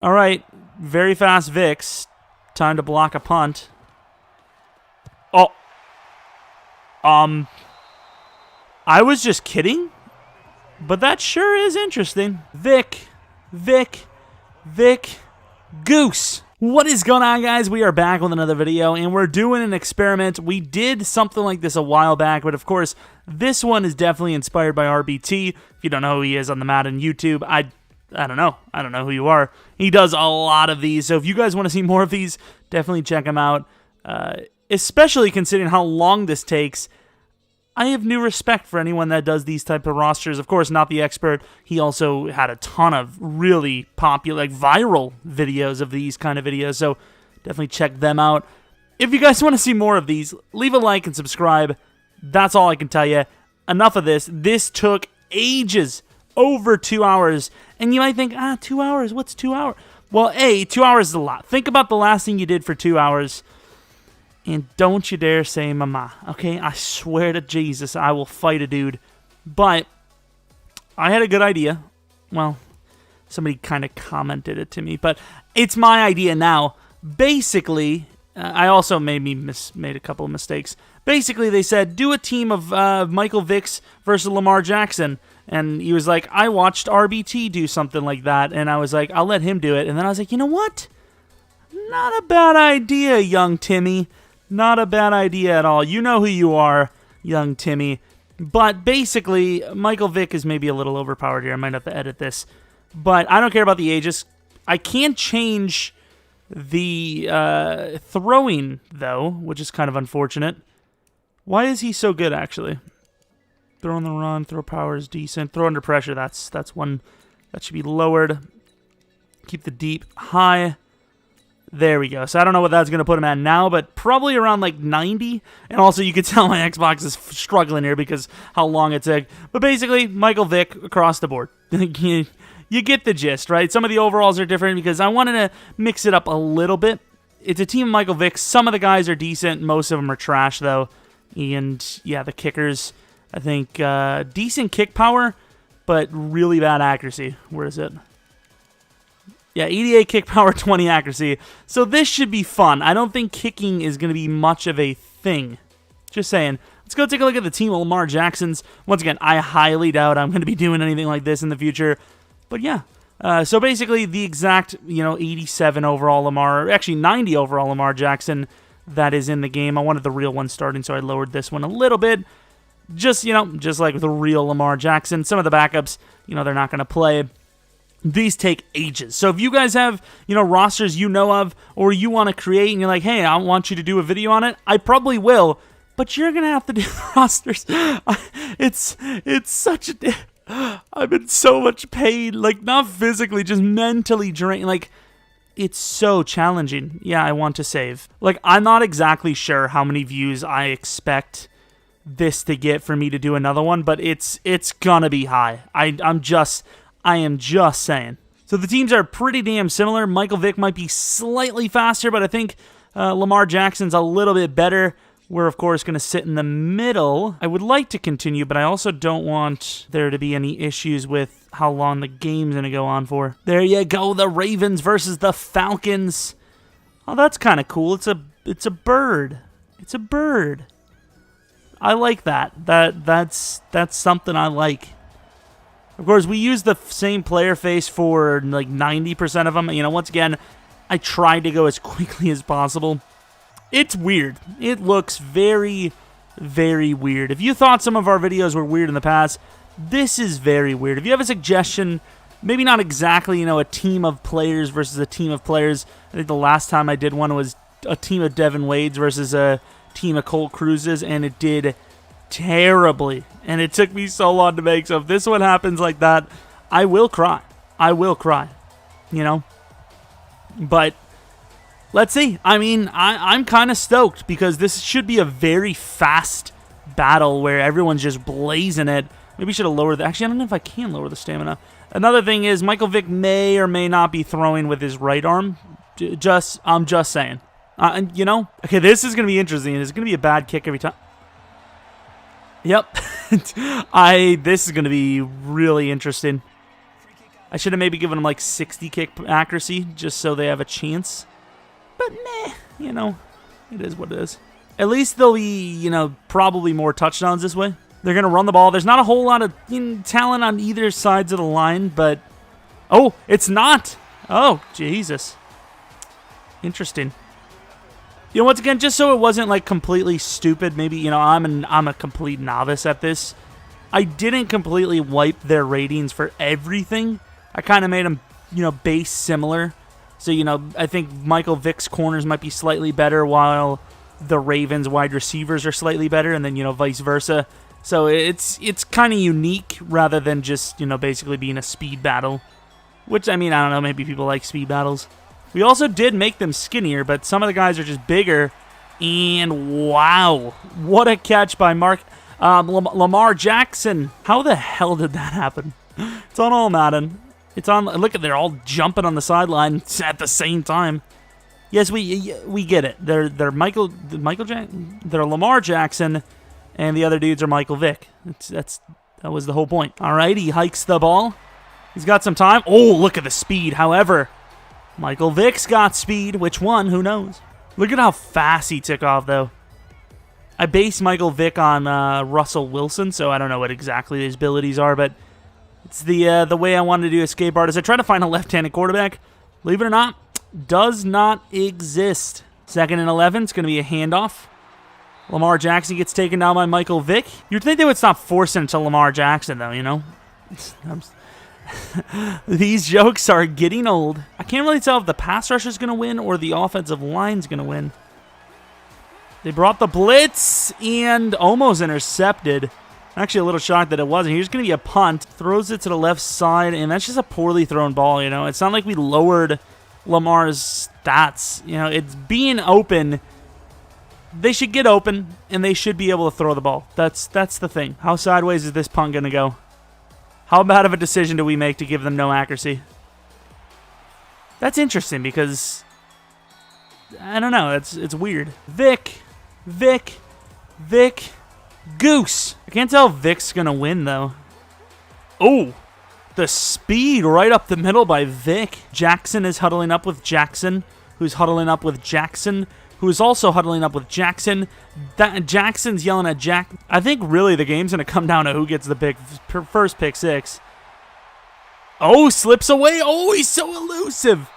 All right, very fast Vicks. Time to block a punt. Oh. I was just kidding, but that sure is interesting. Vic, Goose. What is going on, guys? We are back with another video, and we're doing an experiment. We did something like this a while back, but of course, this one is definitely inspired by RBT. If you don't know who he is on the Madden YouTube, I don't know. I don't know who you are. He does a lot of these, so if you guys want to see more of these, definitely check him out. Especially considering how long this takes. I have new respect for anyone that does these type of rosters. Of course, not the expert. He also had a ton of really popular, like viral videos of these kind of videos, so definitely check them out. If you guys want to see more of these, leave a like and subscribe. That's all I can tell you. Enough of this. This took ages, over 2 hours, and you might think, 2 hours, what's 2 hours? Well, 2 hours is a lot. Think about the last thing you did for 2 hours. And don't you dare say mama, okay? I swear to Jesus, I will fight a dude. But I had a good idea. Well, somebody kind of commented it to me, but it's my idea now. Basically, I also made a couple of mistakes. Basically, they said, do a team of Michael Vicks versus Lamar Jackson. And he was like, I watched RBT do something like that. And I was like, I'll let him do it. And then I was like, you know what? Not a bad idea, young Timmy. Not a bad idea at all. You know who you are, young Timmy. But basically, Michael Vick is maybe a little overpowered here. I might have to edit this. But I don't care about the ages. I can change the throwing, though, which is kind of unfortunate. Why is he so good, actually? Throw on the run, throw power is decent. Throw under pressure, that's one that should be lowered. Keep the deep high. There we go. So I don't know what that's going to put him at now, but probably around like 90. And also you can tell my Xbox is struggling here because how long it took. But basically, Michael Vick across the board. You get the gist, right? Some of the overalls are different because I wanted to mix it up a little bit. It's a team of Michael Vick. Some of the guys are decent. Most of them are trash, though. And yeah, the kickers, I think, decent kick power, but really bad accuracy. Where is it? Yeah, 88 kick power, 20 accuracy. So this should be fun. I don't think kicking is going to be much of a thing. Just saying. Let's go take a look at the team of Lamar Jacksons. Once again, I highly doubt I'm going to be doing anything like this in the future. But yeah. So basically the exact, 87 overall Lamar, actually 90 overall Lamar Jackson that is in the game. I wanted the real one starting, so I lowered this one a little bit. Just, just like with the real Lamar Jackson. Some of the backups, they're not going to play. These take ages. So if you guys have, rosters you know of or you want to create and you're like, hey, I want you to do a video on it, I probably will, but you're going to have to do the rosters. It's such a... I'm in so much pain, like not physically, just mentally drained. Like, it's so challenging. Yeah, I want to save. Like, I'm not exactly sure how many views I expect this to get for me to do another one, but it's gonna be high. I am just saying. So the teams are pretty damn similar. Michael Vick might be slightly faster, but I think Lamar Jackson's a little bit better. We're, of course, going to sit in the middle. I would like to continue, but I also don't want there to be any issues with how long the game's going to go on for. There you go, the Ravens versus the Falcons. Oh, that's kind of cool. It's a bird. It's a bird. I like that. That's something I like. Of course, we use the same player face for like 90% of them. Once again, I tried to go as quickly as possible. It's weird. It looks very, very weird. If you thought some of our videos were weird in the past, this is very weird. If you have a suggestion, maybe not exactly, a team of players versus a team of players. I think the last time I did one was a team of Devin Wades versus a team of Colt Cruzes, and it did terribly. And it took me so long to make. So if this one happens like that, I will cry. I will cry. But let's see. I'm kind of stoked because this should be a very fast battle where everyone's just blazing it. Maybe should have lowered the... Actually, I don't know if I can lower the stamina. Another thing is Michael Vick may or may not be throwing with his right arm. I'm just saying. Okay, this is going to be interesting. It's going to be a bad kick every time. Yep. This is going to be really interesting. I should have maybe given them like 60 kick accuracy just so they have a chance. But meh, you know, it is what it is. At least there'll be, you know, probably more touchdowns this way. They're going to run the ball. There's not a whole lot of talent on either sides of the line, but... Oh, it's not! Oh, Jesus. Interesting. You know, once again, just so it wasn't, like, completely stupid, maybe, you know, I'm a complete novice at this. I didn't completely wipe their ratings for everything. I kind of made them, you know, base similar. So, you know, I think Michael Vick's corners might be slightly better while the Ravens wide receivers are slightly better, and then, you know, vice versa. So it's kind of unique rather than just, you know, basically being a speed battle. Which, I mean, I don't know, maybe people like speed battles. We also did make them skinnier, but some of the guys are just bigger. And wow, what a catch by Lamar Jackson. How the hell did that happen? It's on all Madden. It's on. Look at, they're all jumping on the sideline at the same time. Yes, we get it. They're Lamar Jackson, and the other dudes are Michael Vick. That was the whole point. All right, he hikes the ball. He's got some time. Oh, look at the speed. However, Michael Vick's got speed. Which one? Who knows? Look at how fast he took off, though. I base Michael Vick on Russell Wilson, so I don't know what exactly his abilities are, but it's the way I wanted to do escape artist. I tried to find a left-handed quarterback. Believe it or not, does not exist. 2nd and 11. It's going to be a handoff. Lamar Jackson gets taken down by Michael Vick. You'd think they would stop forcing it to Lamar Jackson, though, you know? These jokes are getting old. I can't really tell if the pass rush is going to win or the offensive line's going to win. They brought the blitz and almost intercepted. Actually, a little shocked that it wasn't. Here's going to be a punt. Throws it to the left side, and that's just a poorly thrown ball, you know? It's not like we lowered Lamar's stats. You know, it's being open. They should get open, and they should be able to throw the ball. That's the thing. How sideways is this punt going to go? How bad of a decision do we make to give them no accuracy? That's interesting because, I don't know, it's weird. Vick, Goose. I can't tell if Vick's going to win, though. Oh, the speed right up the middle by Vick. Jackson is huddling up with Jackson, who's huddling up with Jackson, who is also huddling up with Jackson. Jackson's yelling at Jack. I think really the game's going to come down to who gets the first pick six. Oh, slips away. Oh, he's so elusive.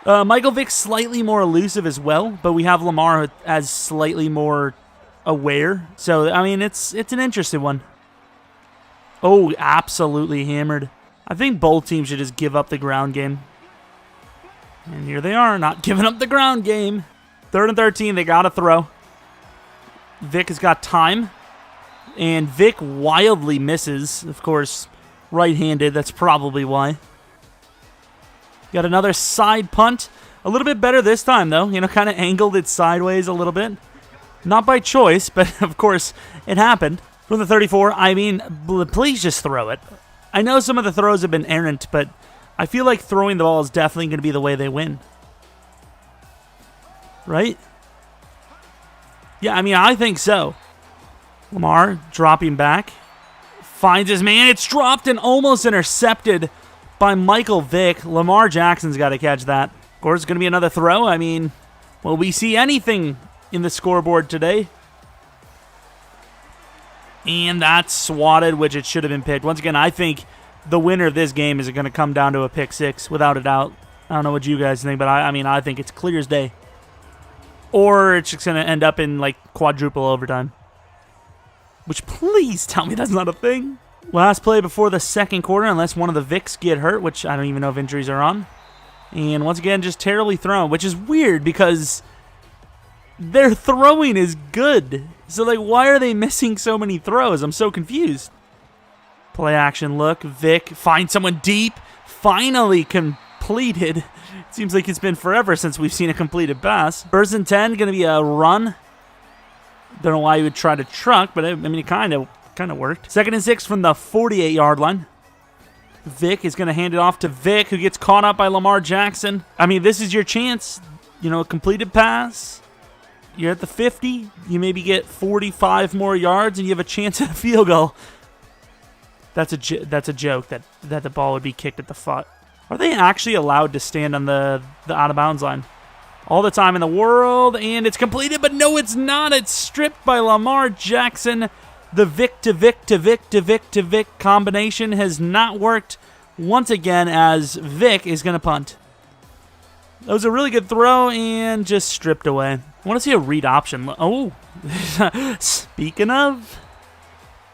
Michael Vick's slightly more elusive as well, but we have Lamar as slightly more aware. So, I mean, it's an interesting one. Oh, absolutely hammered. I think both teams should just give up the ground game. And here they are, not giving up the ground game. 3rd and 13, they got to throw. Vick has got time. And Vick wildly misses. Of course, right-handed. That's probably why. Got another side punt. A little bit better this time, though. You know, kind of angled it sideways a little bit. Not by choice, but of course, it happened. From the 34, I mean, please just throw it. I know some of the throws have been errant, but I feel like throwing the ball is definitely going to be the way they win. Right? Yeah, I mean, I think so. Lamar dropping back. Finds his man. It's dropped and almost intercepted by Michael Vick. Lamar Jackson's got to catch that. Of course, it's going to be another throw. I mean, will we see anything in the scoreboard today? And that's swatted, which it should have been picked. Once again, I think the winner of this game is going to come down to a pick six, without a doubt. I don't know what you guys think, but I mean, I think it's clear as day. Or it's just going to end up in, like, quadruple overtime. Which, please tell me that's not a thing. Last play before the second quarter, unless one of the Vicks get hurt, which I don't even know if injuries are on. And once again, just terribly thrown, which is weird because their throwing is good. So, like, why are they missing so many throws? I'm so confused. Play action look. Vick finds someone deep. Finally completed. It seems like it's been forever since we've seen a completed pass. 1st and 10, going to be a run. Don't know why you would try to truck, but I mean, it kind of worked. 2nd and 6 from the 48-yard line. Vick is going to hand it off to Vick, who gets caught up by Lamar Jackson. I mean, this is your chance. You know, a completed pass. You're at the 50. You maybe get 45 more yards, and you have a chance at a field goal. That's a joke that the ball would be kicked at the foot. Are they actually allowed to stand on the out-of-bounds line? All the time in the world, and it's completed, but no, it's not. It's stripped by Lamar Jackson. The Vick to Vick to Vick to Vick to Vick combination has not worked once again, as Vick is going to punt. That was a really good throw and just stripped away. I want to see a read option. Oh, speaking of,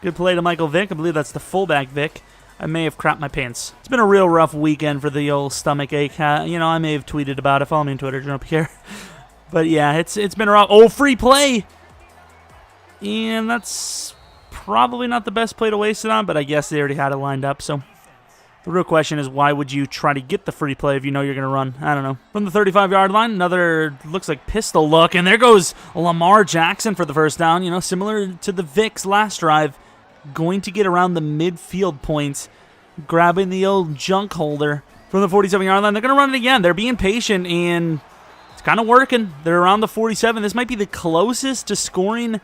good play to Michael Vick. I believe that's the fullback Vick. I may have crapped my pants. It's been a real rough weekend for the old stomach ache. I may have tweeted about it. Follow me on Twitter, Jeromepkr. But yeah, it's been a rough. Oh, free play, and that's probably not the best play to waste it on. But I guess they already had it lined up. So the real question is, why would you try to get the free play if you know you're gonna run? I don't know. From the 35-yard line, another looks like pistol look, and there goes Lamar Jackson for the first down. Similar to the Vicks last drive. Going to get around the midfield points, grabbing the old junk holder from the 47-yard line. They're going to run it again. They're being patient, and it's kind of working. They're around the 47. This might be the closest to scoring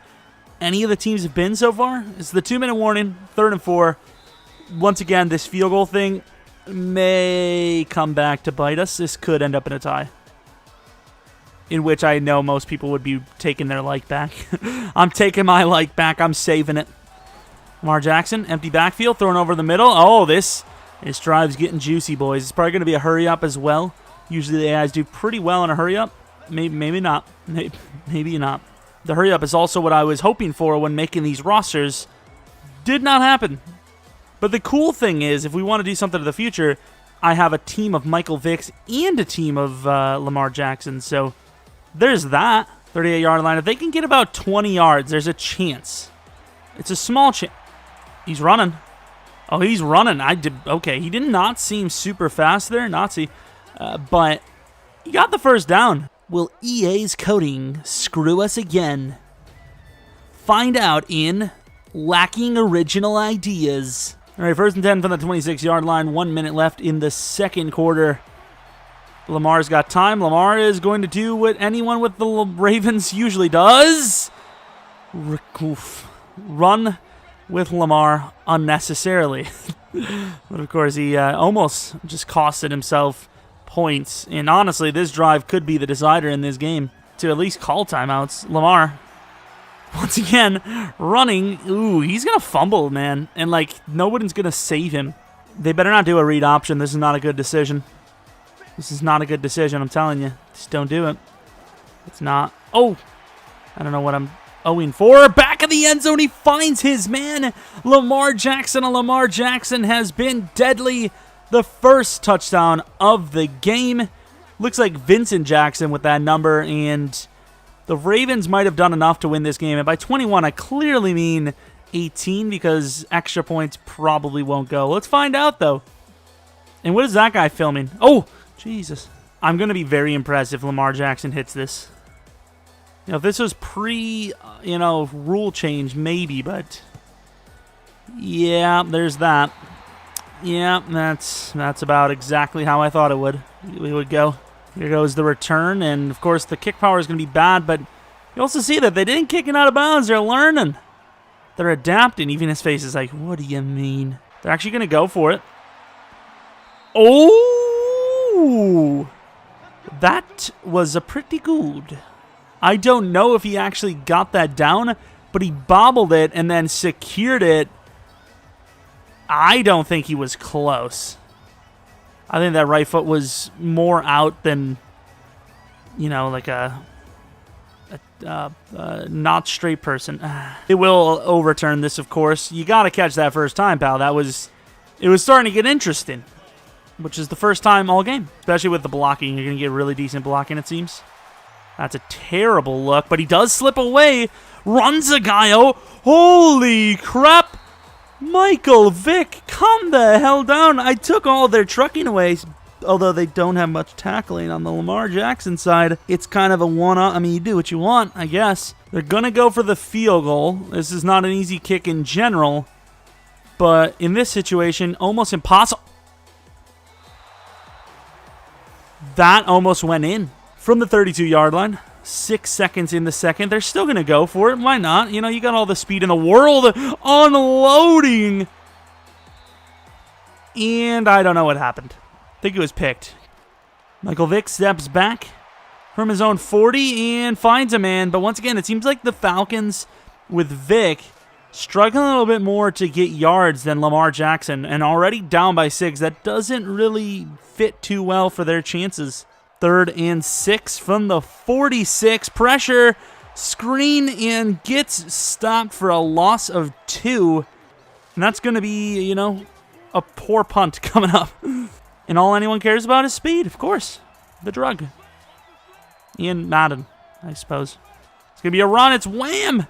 any of the teams have been so far. It's the 2-minute warning, 3rd and 4. Once again, this field goal thing may come back to bite us. This could end up in a tie, in which I know most people would be taking their like back. I'm taking my like back. I'm saving it. Lamar Jackson, empty backfield, thrown over the middle. Oh, this drive's getting juicy, boys. It's probably going to be a hurry-up as well. Usually the AIs do pretty well in a hurry-up. Maybe not. Maybe not. The hurry-up is also what I was hoping for when making these rosters. Did not happen. But the cool thing is, if we want to do something in the future, I have a team of Michael Vicks and a team of Lamar Jackson. So there's that. 38-yard line. If they can get about 20 yards, there's a chance. It's a small chance. He's running. Oh, he's running. Okay, he did not seem super fast there, Nazi. But he got the first down. Will EA's coding screw us again? Find out in Lacking Original Ideas. All right, 1st and 10 from the 26-yard line. 1 minute left in the second quarter. Lamar's got time. Lamar is going to do what anyone with the Ravens usually does. Run with Lamar unnecessarily. But of course, he almost just costed himself points. And honestly, this drive could be the decider in this game to at least call timeouts. Lamar, once again, running. Ooh, he's going to fumble, man. And, nobody's going to save him. They better not do a read option. This is not a good decision. This is not a good decision, I'm telling you. Just don't do it. It's not. Oh, I don't know what I'm 0-4, back of the end zone, he finds his man, Lamar Jackson, and Lamar Jackson has been deadly. The first touchdown of the game. Looks like Vincent Jackson with that number, and the Ravens might have done enough to win this game. And by 21, I clearly mean 18, because extra points probably won't go. Let's find out, though. And what is that guy filming? Oh, Jesus. I'm going to be very impressed if Lamar Jackson hits this. If this was rule change, maybe, but yeah, there's that. Yeah, that's about exactly how I thought it would go. Here goes the return, and of course the kick power is going to be bad, but you also see that they didn't kick it out of bounds. They're learning. They're adapting. Even his face is like, what do you mean? They're actually going to go for it. Oh! That was a pretty good. I don't know if he actually got that down, but he bobbled it and then secured it. I don't think he was close. I think that right foot was more out than, like a not straight person. It will overturn this, of course. You got to catch that first time, pal. It was starting to get interesting, which is the first time all game, especially with the blocking. You're going to get really decent blocking, it seems. That's a terrible look, but he does slip away. Runs a guy. Oh, holy crap. Michael Vick, calm the hell down. I took all their trucking away, although they don't have much tackling on the Lamar Jackson side. It's kind of a one-off. I mean, you do what you want, I guess. They're going to go for the field goal. This is not an easy kick in general, but in this situation, almost impossible. That almost went in. From the 32-yard line, 6 seconds in the second. They're still going to go for it. Why not? You got all the speed in the world. Unloading. And I don't know what happened. I think it was picked. Michael Vick steps back from his own 40 and finds a man. But once again, it seems like the Falcons with Vick struggling a little bit more to get yards than Lamar Jackson. And already down by 6. That doesn't really fit too well for their chances. 3rd and 6 from the 46. Pressure, screen, and gets stopped for a loss of 2. And that's going to be, you know, a poor punt coming up. And all anyone cares about is speed, of course. The drug. And Madden, I suppose. It's going to be a run. It's wham!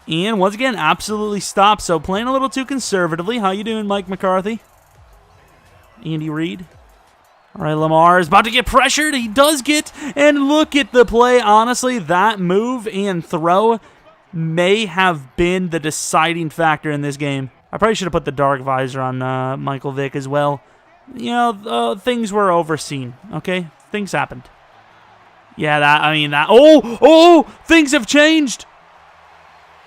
And once again, absolutely stopped. So playing a little too conservatively. How you doing, Mike McCarthy? Andy Reid. All right, Lamar is about to get pressured. He does get, and look at the play. Honestly, that move and throw may have been the deciding factor in this game. I probably should have put the dark visor on Michael Vick as well. You know, things were overseen, okay? Things happened. Yeah, things have changed.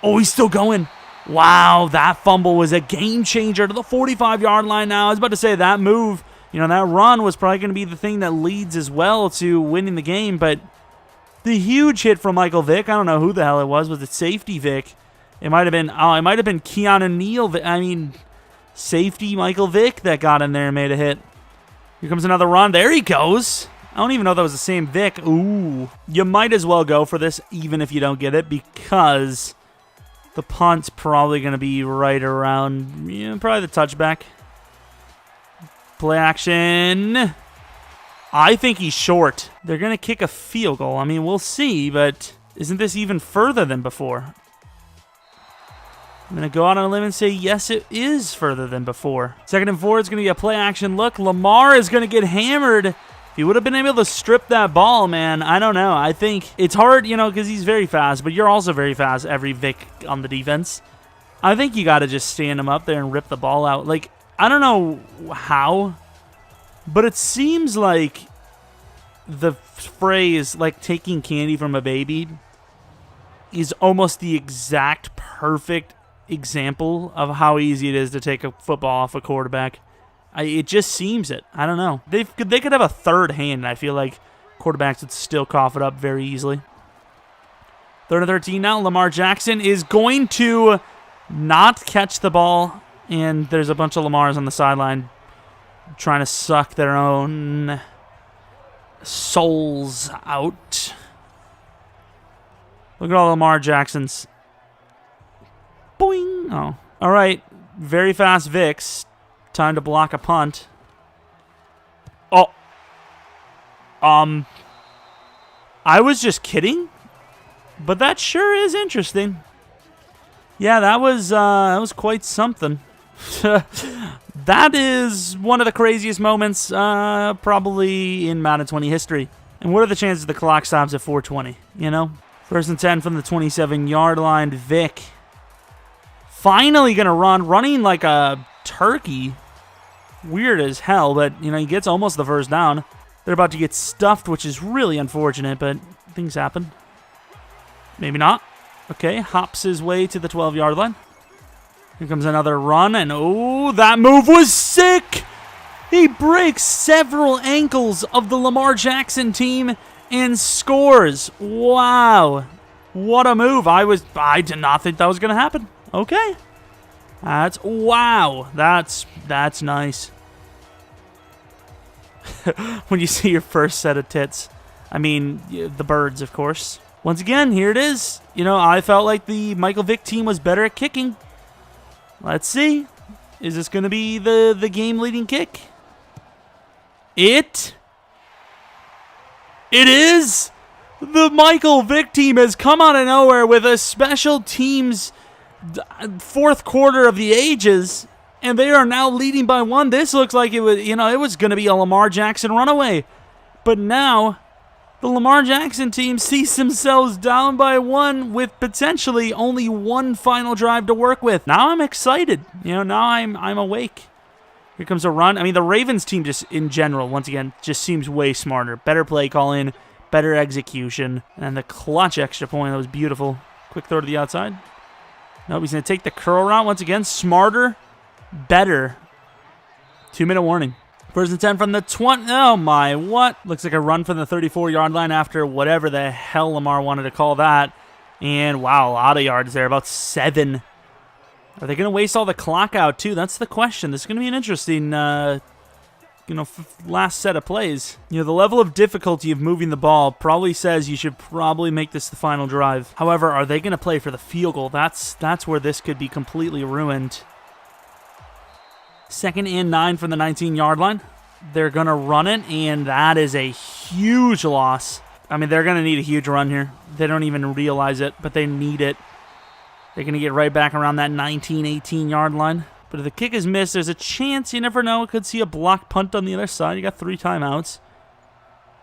Oh, he's still going. Wow, that fumble was a game changer to the 45-yard line now. I was about to say that move, you know, that run was probably going to be the thing that leads as well to winning the game, but the huge hit from Michael Vick, I don't know who the hell it was. Was it safety Vick? It might have been Keanu Neal. Safety Michael Vick that got in there and made a hit. Here comes another run. There he goes. I don't even know if that was the same Vick. Ooh. You might as well go for this even if you don't get it because the punt's probably going to be right around, probably the touchback. Play action. I think he's short. They're going to kick a field goal. I mean, we'll see, but isn't this even further than before? I'm going to go out on a limb and say, yes, it is further than before. 2nd and 4, it's going to be a play action look. Lamar is going to get hammered. If he would have been able to strip that ball, man, I don't know. I think it's hard, because he's very fast, but you're also very fast, every Vic on the defense. I think you got to just stand him up there and rip the ball out. Like, I don't know how, but it seems like the phrase, like, taking candy from a baby is almost the exact perfect example of how easy it is to take a football off a quarterback. It just seems it. I don't know. They could have a third hand, and I feel like quarterbacks would still cough it up very easily. 3rd and 13 now. Lamar Jackson is going to not catch the ball, and there's a bunch of Lamars on the sideline trying to suck their own souls out. Look at all Lamar Jacksons. Boing. Oh. All right. Very fast Vicks. Time to block a punt. Oh. I was just kidding, but that sure is interesting. Yeah, that was quite something. That is one of the craziest moments probably in Madden 20 history. And what are the chances the clock stops at 4:20, 1st and 10 from the 27-yard line. Vick finally going to running like a turkey. Weird as hell, but, he gets almost the first down. They're about to get stuffed, which is really unfortunate, but things happen. Maybe not. Okay, hops his way to the 12-yard line. Here comes another run, and oh, that move was sick! He breaks several ankles of the Lamar Jackson team and scores. Wow. What a move. I did not think that was going to happen. Okay. Wow. That's nice. When you see your first set of tits. I mean, the birds, of course. Once again, here it is. I felt like the Michael Vick team was better at kicking. Let's see. Is this going to be the game-leading kick? It is. The Michael Vick team has come out of nowhere with a special teams 4th quarter of the ages, and they are now leading by 1. This looks like it was going to be a Lamar Jackson runaway. But now, the Lamar Jackson team sees themselves down by 1 with potentially only one final drive to work with. Now I'm excited. Now I'm awake. Here comes a run. I mean, the Ravens team just in general, once again, just seems way smarter. Better play calling, better execution, and the clutch extra point, that was beautiful. Quick throw to the outside. Nope, he's going to take the curl route once again. Smarter, better. 2-minute warning. First and 10 from the 20. Oh, my, what? Looks like a run from the 34-yard line after whatever the hell Lamar wanted to call that. And, wow, a lot of yards there, about 7. Are they going to waste all the clock out, too? That's the question. This is going to be an interesting, last set of plays. The level of difficulty of moving the ball probably says you should probably make this the final drive. However, are they going to play for the field goal? That's where this could be completely ruined. 2nd and 9 from the 19-yard line. They're going to run it, and that is a huge loss. I mean, they're going to need a huge run here. They don't even realize it, but they need it. They're going to get right back around that 19, 18-yard line. But if the kick is missed, there's a chance. You never know. Could see a blocked punt on the other side. You got 3 timeouts.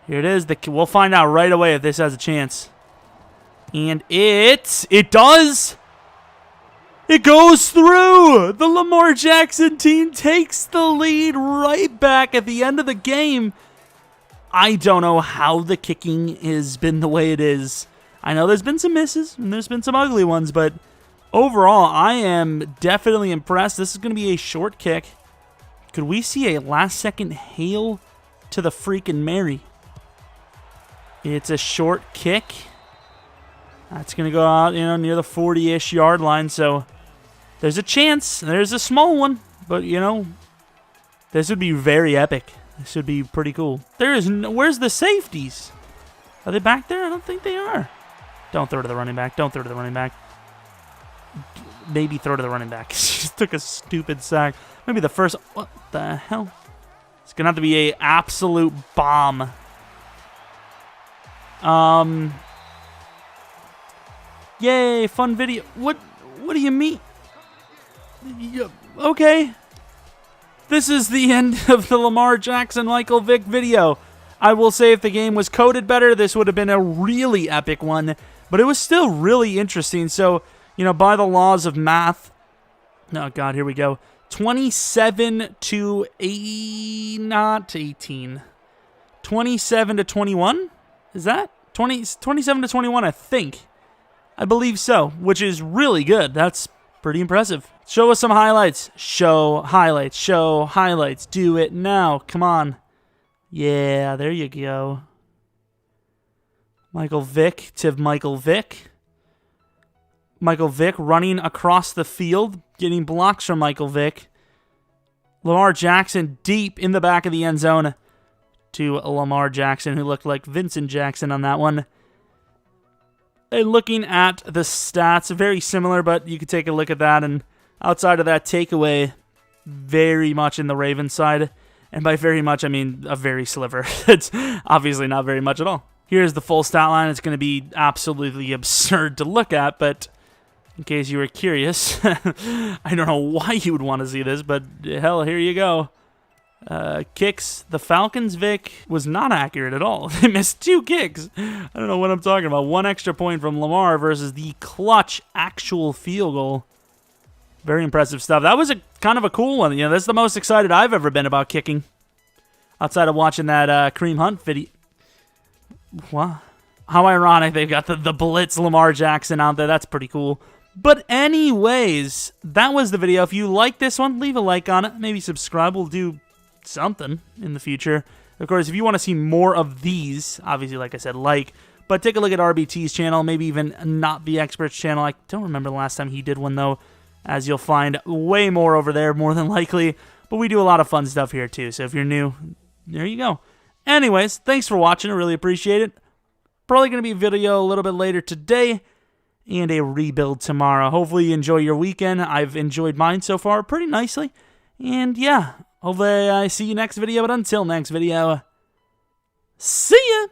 Here it is. We'll find out right away if this has a chance. And it does. It goes through. The Lamar Jackson team takes the lead right back at the end of the game. I don't know how the kicking has been the way it is. I know there's been some misses, and there's been some ugly ones, but overall, I am definitely impressed. This is going to be a short kick. Could we see a last-second hail to the freaking Mary? It's a short kick. That's going to go out, near the 40-ish yard line, so there's a chance. There's a small one, but, this would be very epic. This would be pretty cool. Where's the safeties? Are they back there? I don't think they are. Don't throw to the running back. Don't throw to the running back. Maybe throw to the running back. She just took a stupid sack. Maybe the first... What the hell? It's going to have to be an absolute bomb. Yay, fun video. What do you mean? Okay. This is the end of the Lamar Jackson Michael Vick video. I will say if the game was coded better, this would have been a really epic one. But it was still really interesting. So, by the laws of math... Oh, God, here we go. 27 to 8... Not 18. 27 to 21? Is that? 27 to 21, I think. I believe so, which is really good. That's pretty impressive. Show us some highlights. Show highlights. Show highlights. Do it now. Come on. Yeah, there you go. Michael Vick to Michael Vick. Michael Vick running across the field, getting blocks from Michael Vick. Lamar Jackson deep in the back of the end zone to Lamar Jackson, who looked like Vincent Jackson on that one. And looking at the stats, very similar, but you could take a look at that. And outside of that takeaway, very much in the Ravens side. And by very much, I mean a very sliver. It's obviously not very much at all. Here's the full stat line. It's going to be absolutely absurd to look at, but in case you were curious, I don't know why you would want to see this, but hell, here you go. Kicks. The Falcons' Vic was not accurate at all. They missed 2 kicks. I don't know what I'm talking about. 1 extra point from Lamar versus the clutch actual field goal. Very impressive stuff. That was kind of a cool one. That's the most excited I've ever been about kicking. Outside of watching that Kareem Hunt video. What? How ironic they've got the Blitz Lamar Jackson out there. That's pretty cool. But anyways, that was the video. If you like this one, leave a like on it. Maybe subscribe. We'll do something in the future. Of course, if you want to see more of these, obviously, like I said, but take a look at RBT's channel, maybe even Not the Experts channel. I don't remember the last time he did one, though, as you'll find way more over there, more than likely. But we do a lot of fun stuff here, too. So if you're new, there you go. Anyways, thanks for watching. I really appreciate it. Probably going to be a video a little bit later today and a rebuild tomorrow. Hopefully you enjoy your weekend. I've enjoyed mine so far pretty nicely. And yeah, hopefully I see you next video. But until next video, see ya!